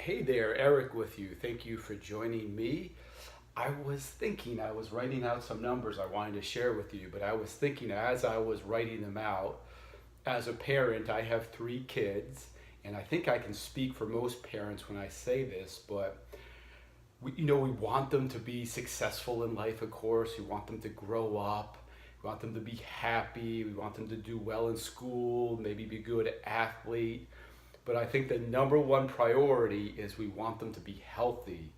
Hey there, Eric with you. Thank you for joining me. I was writing out some numbers I wanted to share with you, but I was thinking as I was writing them out, as a parent, I have three kids, and I think I can speak for most parents when I say this, but we want them to be successful in life, of course. We want them to grow up. We want them to be happy. We want them to do well in school, maybe be a good athlete. But I think the number one priority is we want them to be healthy.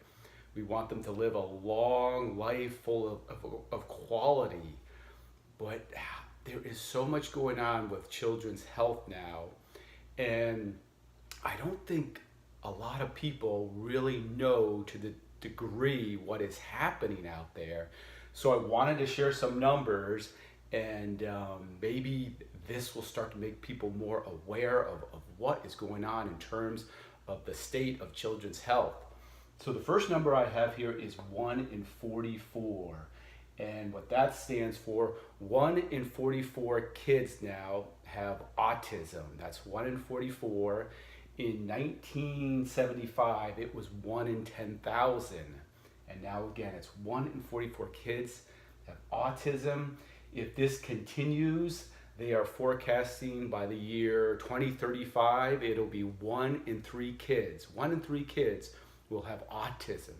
We want them to live a long life full of quality. But there is so much going on with children's health now. And I don't think a lot of people really know to the degree what is happening out there. So I wanted to share some numbers, and maybe this will start to make people more aware of what is going on in terms of the state of children's health. So the first number I have here is 1 in 44. And what that stands for, 1 in 44 kids now have autism. That's 1 in 44. In 1975, it was 1 in 10,000. And now again, it's 1 in 44 kids have autism. If this continues, they are forecasting by the year 2035, it'll be 1 in 3 kids. 1 in 3 kids will have autism.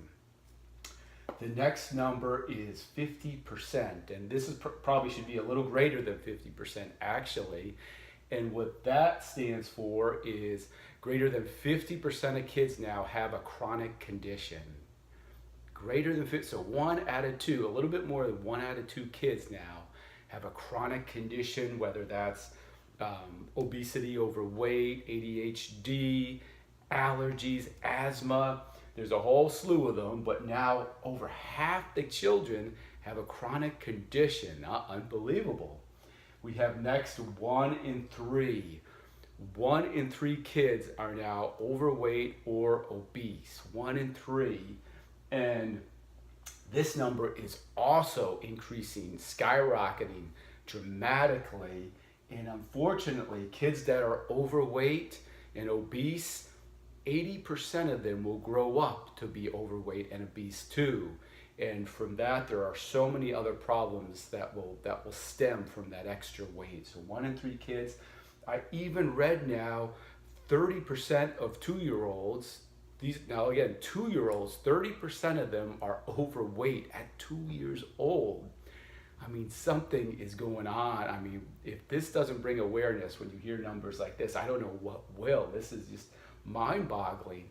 The next number is 50%, and this is probably should be a little greater than 50% actually. And what that stands for is greater than 50% of kids now have a chronic condition. Greater than 50, so 1 out of 2, a little bit more than 1 out of 2 kids now have a chronic condition, whether that's obesity, overweight, ADHD, allergies, asthma. There's a whole slew of them, but now over half the children have a chronic condition. Unbelievable. We have next 1 in 3. 1 in 3 kids are now overweight or obese. 1 in 3. And this number is also increasing, skyrocketing dramatically. And unfortunately, kids that are overweight and obese, 80% of them will grow up to be overweight and obese too. And from that, there are so many other problems that will stem from that extra weight. So 1 in 3 kids. I even read now 30% of 2-year-olds, these now again 2-year-olds, 30% of them are overweight at 2 years old. I mean, something is going on. I mean, if this doesn't bring awareness when you hear numbers like this, I don't know what will. This is just mind-boggling.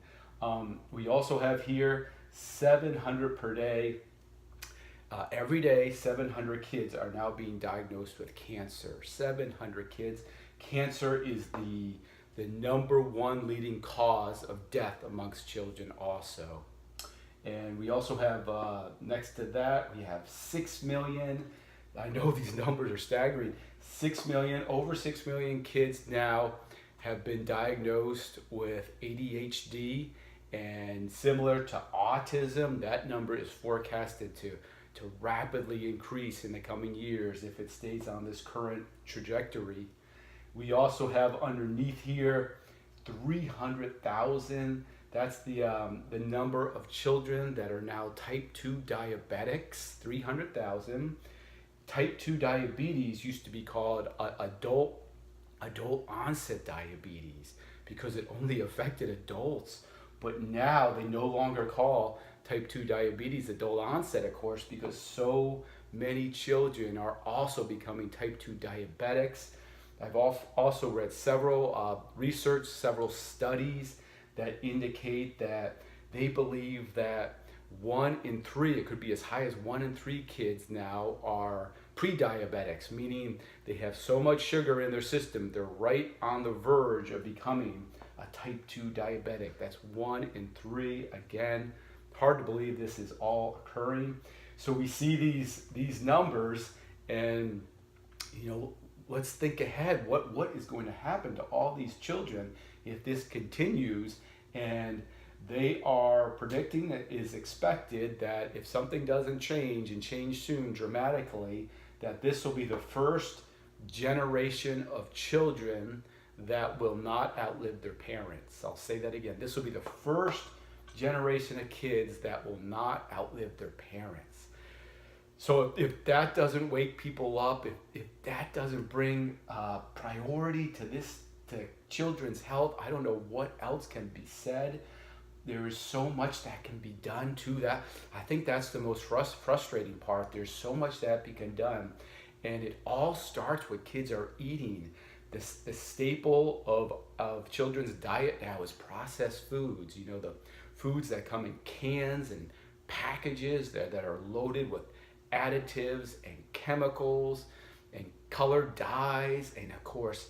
We also have here 700 per day. Every day, 700 kids are now being diagnosed with cancer. 700 kids. Cancer is the number one leading cause of death amongst children also. And we also have, next to that, we have 6 million. I know these numbers are staggering. 6 million, over 6 million kids now have been diagnosed with ADHD, and similar to autism, that number is forecasted to rapidly increase in the coming years if it stays on this current trajectory. We also have underneath here 300,000. That's the number of children that are now type 2 diabetics, 300,000. Type 2 diabetes used to be called adult onset diabetes because it only affected adults. But now they no longer call type 2 diabetes adult onset, of course, because so many children are also becoming type 2 diabetics. I've also read several research, several studies that indicate that they believe that 1 in 3, it could be as high as 1 in 3 kids now are pre-diabetics, meaning they have so much sugar in their system, they're right on the verge of becoming a type 2 diabetic. That's 1 in 3. Again, hard to believe this is all occurring. So we see these numbers, and let's think ahead. What is going to happen to all these children if this continues? And they are predicting that it is expected that if something doesn't change and change soon dramatically, that this will be the first generation of children that will not outlive their parents. I'll say that again. This will be the first generation of kids that will not outlive their parents. So if that doesn't wake people up, if that doesn't bring priority to children's health, I don't know what else can be said. There is so much that can be done to that. I think that's the most frustrating part. There's so much that can be done. And it all starts with kids are eating. The staple of children's diet now is processed foods. You know, the foods that come in cans and packages that are loaded with additives and chemicals and colored dyes, and of course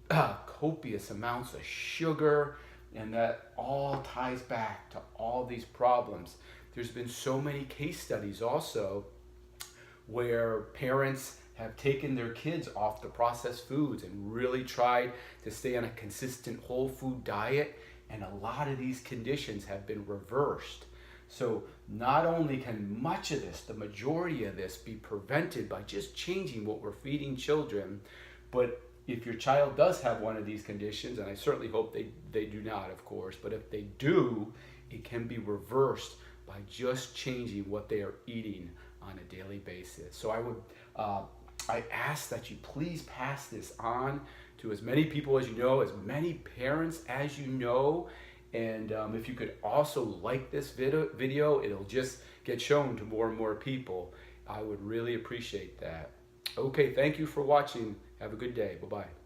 copious amounts of sugar, and that all ties back to all these problems. There's been so many case studies also where parents have taken their kids off the processed foods and really tried to stay on a consistent whole food diet, and a lot of these conditions have been reversed. So not only can much of this, the majority of this, be prevented by just changing what we're feeding children, but if your child does have one of these conditions, and I certainly hope they do not, of course, but if they do, it can be reversed by just changing what they are eating on a daily basis. So I ask that you please pass this on to as many people as you know, as many parents as you know. And if you could also like this video, it'll just get shown to more and more people. I would really appreciate that. Okay, thank you for watching. Have a good day. Bye-bye.